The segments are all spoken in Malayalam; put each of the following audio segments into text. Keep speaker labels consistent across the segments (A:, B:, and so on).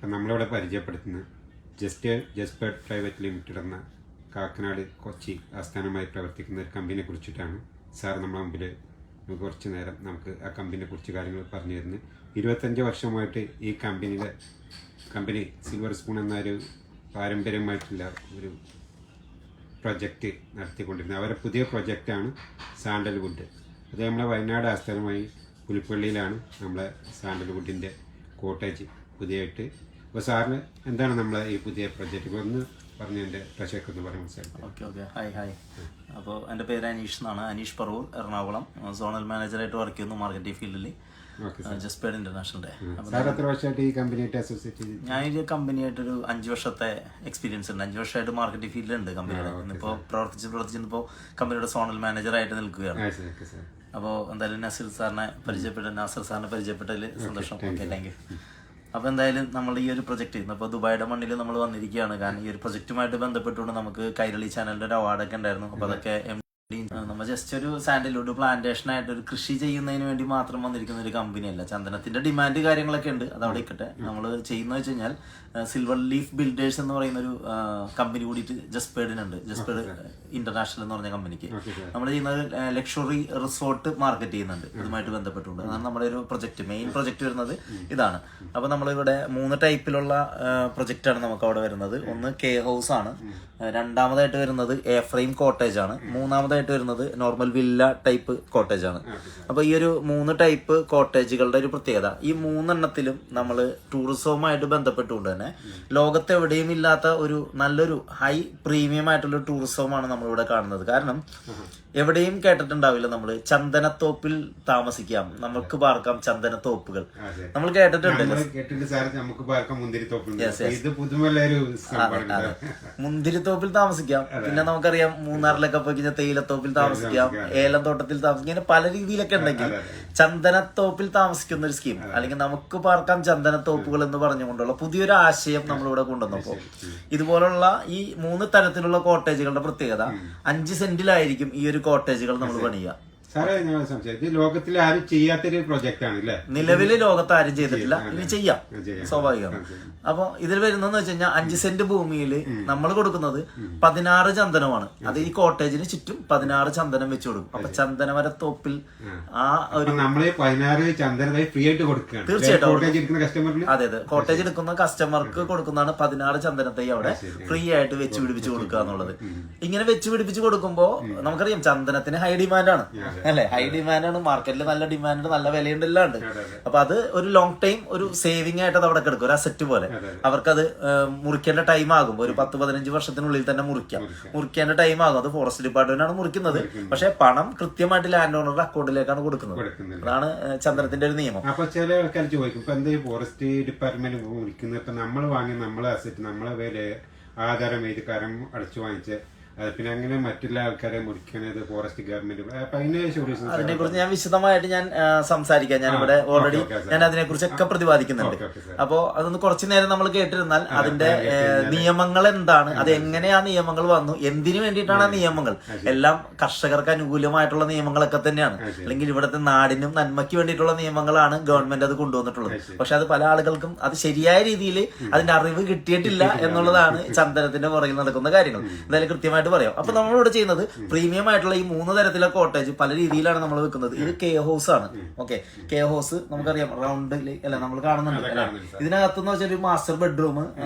A: നമ്മളിവിടെ പരിചയപ്പെടുത്തുന്ന ജസ്പേർട്ട് പ്രൈവറ്റ് ലിമിറ്റഡ് എന്ന കാക്കനാട് കൊച്ചി ആസ്ഥാനമായി പ്രവർത്തിക്കുന്ന ഒരു കമ്പനിയെ കുറിച്ചിട്ടാണ് സാർ നമ്മളെ മുമ്പിൽ കുറച്ച് നേരം നമുക്ക് ആ കമ്പനിയെ കുറിച്ച് കാര്യങ്ങൾ പറഞ്ഞു തരുന്നത്. 25 വർഷമായിട്ട് ഈ കമ്പനി സിൽവർ സ്പൂൺ എന്നൊരു പാരമ്പര്യമായിട്ടുള്ള ഒരു പ്രൊജക്റ്റ് നടത്തിക്കൊണ്ടിരുന്നത്. അവരുടെ പുതിയ പ്രൊജക്റ്റാണ് സാൻഡൽവുഡ്. അത് നമ്മളെ വയനാട് ആസ്ഥാനമായി പുലിപ്പള്ളിയിലാണ് നമ്മളെ സാൻഡൽവുഡിൻ്റെ കോട്ടേജ് പുതിയതായിട്ട്. അപ്പോൾ സാറിന് എന്താണ് നമ്മളെ ഈ പുതിയ പ്രൊജക്റ്റ് ഒന്ന് പറഞ്ഞ് എൻ്റെ പ്രേക്ഷകർക്ക് ഒന്ന് പറയാൻ മനസ്സിലാക്കി.
B: Okay hi. അപ്പോൾ എൻ്റെ പേര് അനീഷ് എന്നാണ്. അനീഷ് പറവൂർ, എറണാകുളം. സോണൽ മാനേജറായിട്ട് വർക്ക് ചെയ്യുന്നു മാർക്കറ്റിംഗ് ഫീൽഡിൽ, ജസ്പേർട്ട് ഇന്റർനാഷണലിന്റെ. ഞാൻ ഈ കമ്പനിയായിട്ടൊരു 5 വർഷത്തെ എക്സ്പീരിയൻസ് ഉണ്ട്. 5 വർഷമായിട്ട് മാർക്കറ്റിംഗ് ഫീൽഡിലുണ്ട് കമ്പനിയുടെ. ഇപ്പോൾ പ്രവർത്തിച്ചിപ്പോൾ കമ്പനിയുടെ സോണൽ മാനേജറായിട്ട് നിൽക്കുകയാണ്. അപ്പോൾ എന്തായാലും നാസർ സാറിനെ പരിചയപ്പെട്ടതിൽ സന്തോഷം. Okay, thank you. അപ്പോൾ എന്തായാലും നമ്മൾ ഈ ഒരു പ്രൊജക്റ്റ് ഇപ്പോൾ ദുബായിയുടെ മണ്ണിൽ നമ്മൾ വന്നിരിക്കുകയാണ്. കാരണം ഈ ഒരു പ്രൊജക്റ്റുമായിട്ട് ബന്ധപ്പെട്ടുകൊണ്ട് നമുക്ക് കൈരളി ചാനലിൻ്റെ ഒരു അവാർഡൊക്കെ ഉണ്ടായിരുന്നു. അപ്പോൾ അതൊക്കെ നമ്മൾ ജസ്റ്റ് ഒരു സാൻഡൽവുഡ് പ്ലാന്റേഷൻ ആയിട്ട് ഒരു കൃഷി ചെയ്യുന്നതിന് വേണ്ടി മാത്രം വന്നിരിക്കുന്ന ഒരു കമ്പനിയല്ല. ചന്ദനത്തിന്റെ ഡിമാൻഡ് കാര്യങ്ങളൊക്കെ ഉണ്ട്, അതവിടെ ഇരിക്കട്ടെ. നമ്മൾ ചെയ്യുന്നത് വെച്ച് കഴിഞ്ഞാൽ സിൽവർ ലീഫ് ബിൽഡേഴ്സ് എന്ന് പറയുന്ന ഒരു കമ്പനി കൂടിയിട്ട് ജസ്പേർട്ടിനുണ്ട്. ജസ്പേർട്ട് ഇന്റർനാഷണൽ എന്ന് പറഞ്ഞ കമ്പനിക്ക് നമ്മൾ ചെയ്യുന്നത് ലക്ഷറി റിസോർട്ട് മാർക്കറ്റ് ചെയ്യുന്നുണ്ട്. ഇതുമായിട്ട് ബന്ധപ്പെട്ടുണ്ട്. അതാണ് നമ്മുടെ ഒരു മെയിൻ പ്രൊജക്ട് വരുന്നത് ഇതാണ്. അപ്പോൾ നമ്മളിവിടെ 3 ടൈപ്പിലുള്ള പ്രൊജക്റ്റാണ് നമുക്ക് അവിടെ വരുന്നത്. ഒന്ന് കെ ഹൗസ് ആണ്, രണ്ടാമതായിട്ട് വരുന്നത് എ ഫ്രെയിം കോട്ടേജ് ആണ്, മൂന്നാമതായിട്ട് വരുന്നത് നോർമൽ വില്ല ടൈപ്പ് കോട്ടേജ് ആണ്. അപ്പോൾ ഈ ഒരു 3 ടൈപ്പ് കോട്ടേജുകളുടെ ഒരു പ്രത്യേകത, ഈ 3 എണ്ണത്തിലും നമ്മൾ ടൂറിസവുമായിട്ട് ബന്ധപ്പെട്ടുകൊണ്ട് തന്നെ ലോകത്തെവിടെയും ഇല്ലാത്ത ഒരു നല്ലൊരു ഹൈ പ്രീമിയം ആയിട്ടുള്ള ടൂറിസവുമാണ് നമ്മളിവിടെ കാണുന്നത്. കാരണം എവിടെയും കേട്ടിട്ടുണ്ടാവില്ല നമ്മൾ ചന്ദനത്തോപ്പിൽ താമസിക്കാം, നമുക്ക് പാർക്കാം ചന്ദനത്തോപ്പുകൾ. നമ്മൾ കേട്ടിട്ടുണ്ട് മുന്തിരിത്തോപ്പിൽ താമസിക്കാം. പിന്നെ നമുക്കറിയാം മൂന്നാറിലൊക്കെ പോയി കഴിഞ്ഞാൽ തേയിലത്തോപ്പിൽ താമസിക്കാം, ഏലം തോട്ടത്തിൽ താമസിക്കാം. ഇങ്ങനെ പല രീതിയിലൊക്കെ ഉണ്ടെങ്കിൽ ചന്ദനത്തോപ്പിൽ താമസിക്കുന്ന ഒരു സ്കീം, അല്ലെങ്കിൽ നമുക്ക് പാർക്കാം ചന്ദനത്തോപ്പുകൾ എന്ന് പറഞ്ഞുകൊണ്ടുള്ള പുതിയൊരു ആശയം നമ്മളിവിടെ കൊണ്ടുവന്നപ്പോൾ ഇതുപോലുള്ള ഈ 3 തരത്തിലുള്ള കോട്ടേജുകളുടെ പ്രത്യേകത 5 സെന്റിലായിരിക്കും ഈ ഒരു കോട്ടേജുകൾ നമ്മൾ പണിയുക.
A: ലോകത്തിൽ ആരും ചെയ്യാത്തൊരു പ്രൊജക്ട് ആണ്.
B: നിലവില് ലോകത്ത് ആരും ചെയ്തിട്ടില്ല, ഇനി ചെയ്യാം, സ്വാഭാവികമാണ്. അപ്പൊ ഇതിൽ വരുന്നതെന്ന് വെച്ച് കഴിഞ്ഞാൽ 5 സെന്റ് ഭൂമിയിൽ നമ്മൾ കൊടുക്കുന്നത് 16 ചന്ദനമാണ്. അത് ഈ കോട്ടേജിന് ചുറ്റും 16 ചന്ദനം വെച്ച് കൊടുക്കും. അപ്പൊ ചന്ദനമരത്തോപ്പിൽ ആ ഒരു
A: 16 ചന്ദനം ഫ്രീ ആയിട്ട് കൊടുക്കുക.
B: തീർച്ചയായിട്ടും അതെ. കോട്ടേജ് എടുക്കുന്ന കസ്റ്റമർക്ക് കൊടുക്കുന്നതാണ് 16 ചന്ദനത്തൈ അവിടെ ഫ്രീ ആയിട്ട് വെച്ച് പിടിപ്പിച്ച് കൊടുക്കുക എന്നുള്ളത്. ഇങ്ങനെ വെച്ച് പിടിപ്പിച്ച് കൊടുക്കുമ്പോൾ നമുക്കറിയാം ചന്ദനത്തിന് ഹൈ ഡിമാൻഡാണ് അല്ലെ. ഹൈ ഡിമാൻഡാണ്, മാർക്കറ്റിൽ നല്ല ഡിമാൻഡ്, നല്ല വിലയുണ്ട്, എല്ലാം ഉണ്ട്. അപ്പൊ അത് ഒരു ലോങ് ടൈം ഒരു സേവിങ് ആയിട്ട് അത് അവിടെ കിടക്കും, ഒരു അസറ്റ് പോലെ. അവർക്കത് മുറിക്കേണ്ട ടൈം ആകും, ഒരു 10-15 വർഷത്തിനുള്ളിൽ തന്നെ മുറിക്കേണ്ട ടൈം ആകും. അത് ഫോറസ്റ്റ് ഡിപ്പാർട്ട്മെന്റ് ആണ് മുറിക്കുന്നത്. പക്ഷെ പണം കൃത്യമായിട്ട് ലാൻഡ് ഓണറുടെ അക്കൗണ്ടിലേക്കാണ് കൊടുക്കുന്നത്. അതാണ് ചന്ദ്രത്തിന്റെ ഒരു നിയമം.
A: അപ്പൊ ചില ആൾക്കാർ ചോദിക്കും, ഇപ്പൊ എന്താ ഫോറസ്റ്റ് ഡിപ്പാർട്ട്മെന്റ് മുറിക്കുന്നത്? ഇപ്പൊ നമ്മൾ വാങ്ങി നമ്മളെ അസറ്റ് നമ്മളെ വില ആധാരം എഴുതി കരം അടച്ചു വാങ്ങിച്ച് പിന്നെ അങ്ങനെ മറ്റുള്ള ആൾക്കാരെ മുറിക്കുന്നത് ഫോറസ്റ്റ് ഗവൺമെന്റ്.
B: അതിനെക്കുറിച്ച് ഞാൻ വിശദമായിട്ട് സംസാരിക്കാം. ഞാനിവിടെ ഓൾറെഡി ഞാൻ അതിനെക്കുറിച്ചൊക്കെ പ്രതിപാദിക്കുന്നുണ്ട്. അപ്പോ അതൊന്ന് കുറച്ചു നേരം നമ്മൾ കേട്ടിരുന്നാൽ അതിന്റെ നിയമങ്ങൾ എന്താണ്, അത് എങ്ങനെയാ നിയമങ്ങൾ വന്നു, എന്തിനു വേണ്ടിയിട്ടാണ് ആ നിയമങ്ങൾ, എല്ലാം കർഷകർക്ക് അനുകൂലമായിട്ടുള്ള നിയമങ്ങളൊക്കെ തന്നെയാണ്. അല്ലെങ്കിൽ ഇവിടുത്തെ നാടിനും നന്മയ്ക്ക് വേണ്ടിയിട്ടുള്ള നിയമങ്ങളാണ് ഗവൺമെന്റ് അത് കൊണ്ടുവന്നിട്ടുള്ളത്. പക്ഷെ അത് പല ആളുകൾക്കും അത് ശരിയായ രീതിയിൽ അതിന്റെ അറിവ് കിട്ടിയിട്ടില്ല എന്നുള്ളതാണ് ചന്ദനത്തിന്റെ പുറകിൽ നടക്കുന്ന കാര്യങ്ങൾ. എന്തായാലും കൃത്യമായിട്ട് പറയാം. അപ്പൊ നമ്മളിവിടെ ചെയ്യുന്നത് പ്രീമിയം ആയിട്ടുള്ള ഈ 3 തരത്തിലുള്ള കോട്ടേജ് പല രീതിയിലാണ് നമ്മൾ വെക്കുന്നത്. ഇത് കെ ഹൗസ് ആണ്. ഓക്കെ, കെ ഹൗസ് നമുക്കറിയാം റൗണ്ടിൽ അല്ല നമ്മൾ കാണുന്നുണ്ട്. ഇതിനകത്തെന്ന് വെച്ചാൽ ഒരു മാസ്റ്റർ ബെഡ്റൂം,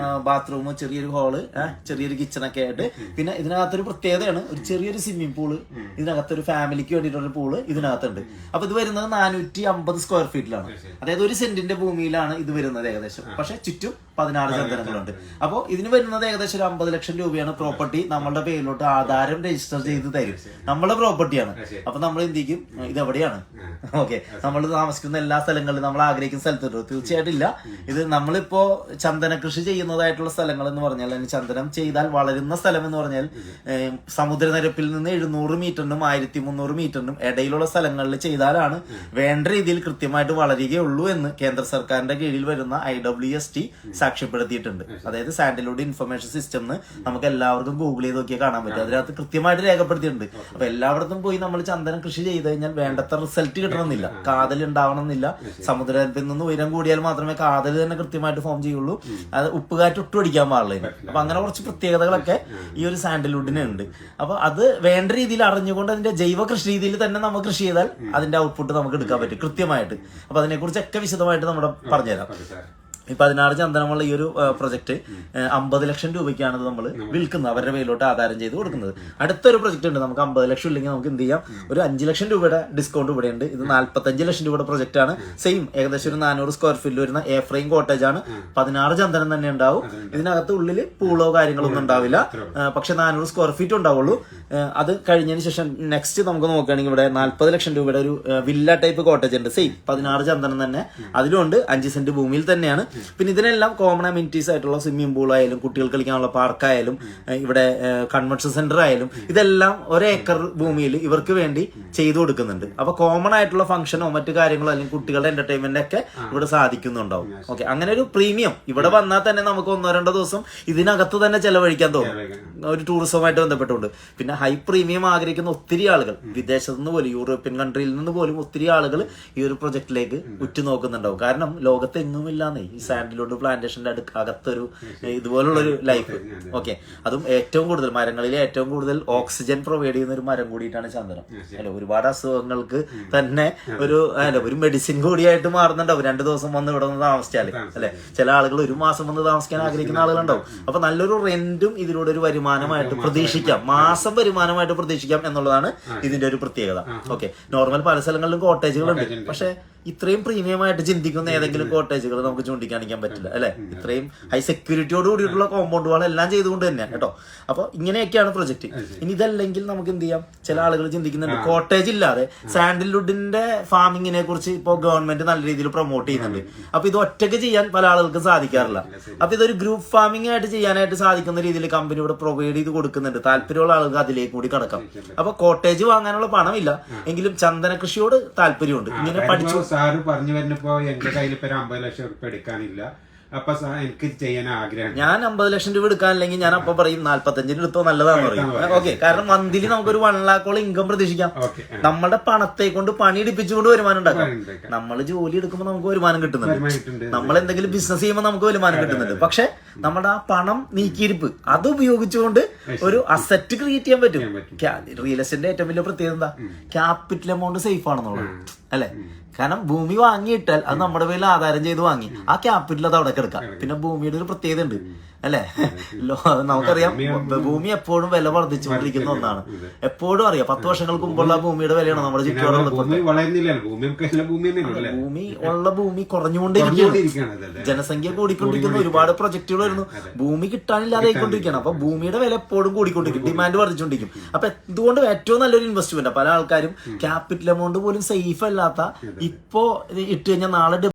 B: ബാത്റൂം, ചെറിയൊരു ഹാള്, ചെറിയൊരു കിച്ചണൊക്കെ ആയിട്ട്. പിന്നെ ഇതിനകത്തൊരു പ്രത്യേകതയാണ്, ഒരു ചെറിയൊരു സ്വിമ്മിംഗ് പൂള്, ഇതിനകത്തൊരു ഫാമിലിക്ക് വേണ്ടിയിട്ടുള്ള പൂള് ഇതിനകത്തുണ്ട്. അപ്പൊ ഇത് വരുന്നത് 450 സ്ക്വയർ ഫീറ്റിലാണ്. അതായത് 1 സെന്റിന്റെ ഭൂമിയിലാണ് ഇത് വരുന്നത് ഏകദേശം. പക്ഷെ ചുറ്റും 16 ചന്ദനങ്ങളുണ്ട്. അപ്പോൾ ഇതിന് വരുന്നത് ഏകദേശം ഒരു 50 ലക്ഷം രൂപയാണ് പ്രോപ്പർട്ടി നമ്മളുടെ പേരിലോട്ട് ആധാരം രജിസ്റ്റർ ചെയ്ത് തരും. നമ്മുടെ പ്രോപ്പർട്ടിയാണ്. അപ്പൊ നമ്മൾ എന്ത് ചെയ്യും, ഇതെവിടെയാണ്, ഓക്കെ, നമ്മൾ താമസിക്കുന്ന എല്ലാ സ്ഥലങ്ങളിലും നമ്മൾ ആഗ്രഹിക്കുന്ന സ്ഥലത്തുണ്ടോ? തീർച്ചയായിട്ടും ഇല്ല. ഇത് നമ്മളിപ്പോ ചന്ദന കൃഷി ചെയ്യുന്നതായിട്ടുള്ള സ്ഥലങ്ങൾ എന്ന് പറഞ്ഞാൽ, അല്ലെങ്കിൽ ചന്ദനം ചെയ്താൽ വളരുന്ന സ്ഥലം എന്ന് പറഞ്ഞാൽ സമുദ്രനിരപ്പിൽ നിന്ന് 700 മീറ്ററിനും 1300 മീറ്ററിനും ഇടയിലുള്ള സ്ഥലങ്ങളിൽ ചെയ്താലാണ് വേണ്ട രീതിയിൽ കൃത്യമായിട്ട് വളരുകയുള്ളൂ എന്ന് കേന്ദ്ര സർക്കാരിന്റെ കീഴിൽ വരുന്ന IWST സാക്ഷ്യപ്പെടുത്തിയിട്ടുണ്ട്. അതായത് സാൻഡൽവുഡ് ഇൻഫർമേഷൻ സിസ്റ്റം നമുക്ക് എല്ലാവർക്കും ഗൂഗിൾ ചെയ്ത് നോക്കിയാൽ കാണാൻ പറ്റും. അതിനകത്ത് കൃത്യമായിട്ട് രേഖപ്പെടുത്തിയിട്ടുണ്ട്. അപ്പൊ എല്ലായിടത്തും പോയി നമ്മൾ ചന്ദനം കൃഷി ചെയ്ത് കഴിഞ്ഞാൽ വേണ്ടത്ര റിസൾട്ട് കിട്ടണമെന്നില്ല, കാതൽ ഉണ്ടാവണമെന്നില്ല. സമുദ്രത്തിൽ നിന്ന് ഉയരം കൂടിയാൽ മാത്രമേ കാതൽ തന്നെ കൃത്യമായിട്ട് ഫോം ചെയ്യുള്ളൂ. അത് ഉപ്പുകാറ്റ് ഒട്ടും അടിക്കാൻ പാടില്ല. അപ്പൊ അങ്ങനെ കുറച്ച് പ്രത്യേകതകളൊക്കെ ഈ ഒരു സാൻഡൽവുഡിന് ഉണ്ട്. അപ്പൊ അത് വേണ്ട രീതിയിൽ അറിഞ്ഞുകൊണ്ട് അതിന്റെ ജൈവ കൃഷി രീതിയിൽ തന്നെ നമ്മൾ കൃഷി ചെയ്താൽ അതിന്റെ ഔട്ട്പുട്ട് നമുക്ക് എടുക്കാൻ പറ്റും കൃത്യമായിട്ട്. അപ്പൊ അതിനെക്കുറിച്ചൊക്കെ വിശദമായിട്ട് നമ്മുടെ പറഞ്ഞുതരാം. ഈ 16 ചന്ദനമുള്ള ഈ ഒരു പ്രൊജക്ട് 50 ലക്ഷം രൂപയ്ക്കാണ് നമ്മൾ വിൽക്കുന്നത്, അവരുടെ പേരിലോട്ട് ആധാരം ചെയ്ത് കൊടുക്കുന്നത്. അടുത്തൊരു പ്രൊജക്ട് ഉണ്ട്, നമുക്ക് 50 ലക്ഷം ഇല്ലെങ്കിൽ നമുക്ക് എന്ത് ചെയ്യാം, ഒരു 5 ലക്ഷം രൂപയുടെ ഡിസ്കൗണ്ട് ഇവിടെ ഉണ്ട്. ഇത് 45 ലക്ഷം രൂപയുടെ പ്രൊജക്ട് ആണ്. സെയിം ഏകദേശം ഒരു 400 സ്ക്വയർ ഫീറ്റിൽ വരുന്ന എ ഫ്രെയിം കോട്ടേജ് ആണ്. 16 ചന്ദനം തന്നെ ഉണ്ടാവും. ഇതിനകത്ത് ഉള്ളിൽ പൂളോ കാര്യങ്ങളൊന്നും ഉണ്ടാവില്ല, പക്ഷെ 400 സ്ക്വയർ ഫീറ്റ് ഉണ്ടാവുള്ളൂ. അത് കഴിഞ്ഞതിന് ശേഷം നെക്സ്റ്റ് നമുക്ക് നോക്കുകയാണെങ്കിൽ ഇവിടെ 40 ലക്ഷം രൂപയുടെ ഒരു വില്ല ടൈപ്പ് കോട്ടേജ് ഉണ്ട്. സെയിം 16 ചന്ദനം തന്നെ, അതിലുണ്ട് 5 സെന്റ് ഭൂമിയിൽ തന്നെയാണ്. പിന്നെ ഇതിനെല്ലാം കോമൺ അമ്യൂണിറ്റീസ് ആയിട്ടുള്ള സ്വിമ്മിംഗ് പൂൾ ആയാലും കുട്ടികൾ കളിക്കാനുള്ള പാർക്കായാലും ഇവിടെ കൺവെൻഷൻ സെന്റർ ആയാലും ഇതെല്ലാം 1 ഏക്കർ ഭൂമിയിൽ ഇവർക്ക് വേണ്ടി ചെയ്തു കൊടുക്കുന്നുണ്ട്. അപ്പൊ കോമൺ ആയിട്ടുള്ള ഫംഗ്ഷനോ മറ്റു കാര്യങ്ങളോ അല്ലെങ്കിൽ കുട്ടികളുടെ എന്റർടൈൻമെന്റ് ഒക്കെ ഇവിടെ സാധിക്കുന്നുണ്ടാവും. ഓക്കെ, അങ്ങനെ ഒരു പ്രീമിയം ഇവിടെ വന്നാൽ തന്നെ നമുക്ക് 1-2 ദിവസം ഇതിനകത്ത് തന്നെ ചെലവഴിക്കാൻ തോന്നും, ഒരു ടൂറിസവുമായിട്ട് ബന്ധപ്പെട്ടുകൊണ്ട്. പിന്നെ ഹൈ പ്രീമിയം ആഗ്രഹിക്കുന്ന ഒത്തിരി ആളുകൾ വിദേശത്ത് നിന്ന് പോലും യൂറോപ്യൻ കൺട്രിയിൽ നിന്ന് പോലും ഒത്തിരി ആളുകൾ ഈ ഒരു പ്രൊജക്റ്റിലേക്ക് ഉറ്റുനോക്കുന്നുണ്ടാവും. കാരണം ലോകത്ത് എങ്ങുമില്ലാന്നേ ഈ സാൻഡൽവുഡ് പ്ലാന്റേഷന്റെ അകത്തൊരു ഇതുപോലുള്ളൊരു ലൈഫ്. ഓക്കെ, അതും ഏറ്റവും കൂടുതൽ മരങ്ങളിലെ ഏറ്റവും കൂടുതൽ ഓക്സിജൻ പ്രൊവൈഡ് ചെയ്യുന്ന ഒരു മരം കൂടിയിട്ടാണ് ചന്ദനം. അല്ലെ, ഒരുപാട് അസുഖങ്ങൾക്ക് തന്നെ ഒരു മെഡിസിൻ കൂടിയായിട്ട് മാറുന്നുണ്ടാവും 2 ദിവസം വന്ന് ഇവിടെ നിന്ന് താമസിച്ചാല്. അല്ലെ, ചില ആളുകൾ 1 മാസം വന്ന് താമസിക്കാൻ ആഗ്രഹിക്കുന്ന ആളുകളുണ്ടാവും. അപ്പൊ നല്ലൊരു റെന്റും ഇതിലൂടെ ഒരു വരുമാനമായിട്ട് പ്രതീക്ഷിക്കാം, മാസം വരുമാനമായിട്ട് പ്രതീക്ഷിക്കാം എന്നുള്ളതാണ് ഇതിന്റെ ഒരു പ്രത്യേകത. ഓക്കെ, നോർമൽ പല സ്ഥലങ്ങളിലും കോട്ടേജുകളുണ്ട്, പക്ഷെ ഇത്രയും പ്രീമിയം ആയിട്ട് ചിന്തിക്കുന്ന ഏതെങ്കിലും കോട്ടേജുകൾ നമുക്ക് ചൂണ്ടിക്കാണിക്കാൻ പറ്റില്ല. അല്ലെ, ഇത്രയും ഹൈ സെക്യൂരിറ്റിയോട് കൂടിയിട്ടുള്ള കോമ്പൗണ്ടുകൾ എല്ലാം ചെയ്തുകൊണ്ട് തന്നെ കേട്ടോ. അപ്പൊ ഇങ്ങനെയൊക്കെയാണ് പ്രൊജക്ട്. ഇനി ഇതല്ലെങ്കിൽ നമുക്ക് എന്ത് ചെയ്യാം, ചില ആളുകൾ ചിന്തിക്കുന്നുണ്ട് കോട്ടേജ് ഇല്ലാതെ സാൻഡൽവുഡിന്റെ ഫാമിങ്ങിനെ കുറിച്ച് ഇപ്പോൾ ഗവൺമെന്റ് നല്ല രീതിയിൽ പ്രൊമോട്ട് ചെയ്യുന്നുണ്ട്. അപ്പൊ ഇത് ഒറ്റയ്ക്ക് ചെയ്യാൻ പല ആളുകൾക്കും സാധിക്കാറില്ല. അപ്പൊ ഇതൊരു ഗ്രൂപ്പ് ഫാമിംഗ് ആയിട്ട് ചെയ്യാനായിട്ട് സാധിക്കുന്ന രീതിയിൽ കമ്പനി ഇവിടെ പ്രൊവൈഡ് ചെയ്ത് കൊടുക്കുന്നുണ്ട്. താല്പര്യമുള്ള ആളുകൾക്ക് അതിലേക്ക് കൂടി കടക്കാം. അപ്പൊ കോട്ടേജ് വാങ്ങാനുള്ള പണമില്ല എങ്കിലും ചന്ദന കൃഷിയോട് താല്പര്യമുണ്ട്. ഇങ്ങനെ പഠിച്ചു
A: സാറ് പറഞ്ഞു വരുന്നപ്പോ എന്റെ കയ്യിൽ ഇപ്പൊ 50 ലക്ഷം രൂപ എടുക്കാനില്ല. അപ്പൊ എനിക്ക് ചെയ്യാൻ ആഗ്രഹം,
B: ഞാൻ 50 ലക്ഷം രൂപ എടുക്കാനില്ലെങ്കിൽ ഞാൻ അപ്പൊ പറയും 45 എടുത്തോ നല്ലതാണെന്ന് പറയും. ഓക്കെ, കാരണം മന്ത്ലി നമുക്കൊരു 1 lakh ഇൻകം പ്രതീക്ഷിക്കാം. നമ്മുടെ പണത്തെ കൊണ്ട് പണിയെടുപ്പിച്ചുകൊണ്ട് വരുമാനം ഉണ്ടാക്കാം. നമ്മൾ ജോലി എടുക്കുമ്പോൾ നമുക്ക് വരുമാനം കിട്ടുന്നുണ്ട്, നമ്മൾ എന്തെങ്കിലും ബിസിനസ് ചെയ്യുമ്പോൾ നമുക്ക് വരുമാനം കിട്ടുന്നുണ്ട്. പക്ഷെ നമ്മുടെ ആ പണം നീക്കിയിരിപ്പ് അത് ഉപയോഗിച്ചുകൊണ്ട് ഒരു അസറ്റ് ക്രിയേറ്റ് ചെയ്യാൻ പറ്റും. റിയൽ എസ്റ്റേറ്റിന്റെ ഏറ്റവും വലിയ പ്രത്യേകത എന്താ, ക്യാപിറ്റൽ എമൗണ്ട് സേഫ് ആണെന്നുള്ളത്. അല്ലെ, കാരണം ഭൂമി വാങ്ങിയിട്ടാൽ അത് നമ്മുടെ പേരിൽ ആധാരം ചെയ്ത് വാങ്ങി ആ ക്യാപിറ്റൽ അത് അവിടെ കിടക്കാം. പിന്നെ ഭൂമിയുടെ ഒരു പ്രത്യേകത ഉണ്ട്, അല്ലെ, നമുക്കറിയാം ഭൂമി എപ്പോഴും വില വർദ്ധിച്ചുകൊണ്ടിരിക്കുന്ന ഒന്നാണ്. എപ്പോഴും അറിയാം 10 വർഷങ്ങൾക്ക് മുമ്പുള്ള ഭൂമിയുടെ വിലയാണ് നമ്മുടെ ചുറ്റുപാടുള്ള. ഭൂമി ഉള്ള ഭൂമി കുറഞ്ഞുകൊണ്ടിരിക്കുകയാണ്, ജനസംഖ്യ കൂടിക്കൊണ്ടിരിക്കുന്ന ഒരുപാട് പ്രൊജക്ടുകൾ വരുന്നു, ഭൂമി കിട്ടാനില്ലാതെ ആയിക്കൊണ്ടിരിക്കുകയാണ്. അപ്പൊ ഭൂമിയുടെ വില എപ്പോഴും കൂടിക്കൊണ്ടിരിക്കും, ഡിമാൻഡ് വർദ്ധിച്ചുകൊണ്ടിരിക്കും. അപ്പൊ ഇതുകൊണ്ട് ഏറ്റവും നല്ലൊരു ഇൻവെസ്റ്റ്മെന്റ്. പല ആൾക്കാരും ക്യാപിറ്റൽ എമൗണ്ട് പോലും സേഫ് അല്ലാത്ത ഇപ്പോ ഇട്ട് കഴിഞ്ഞാൽ നാളെ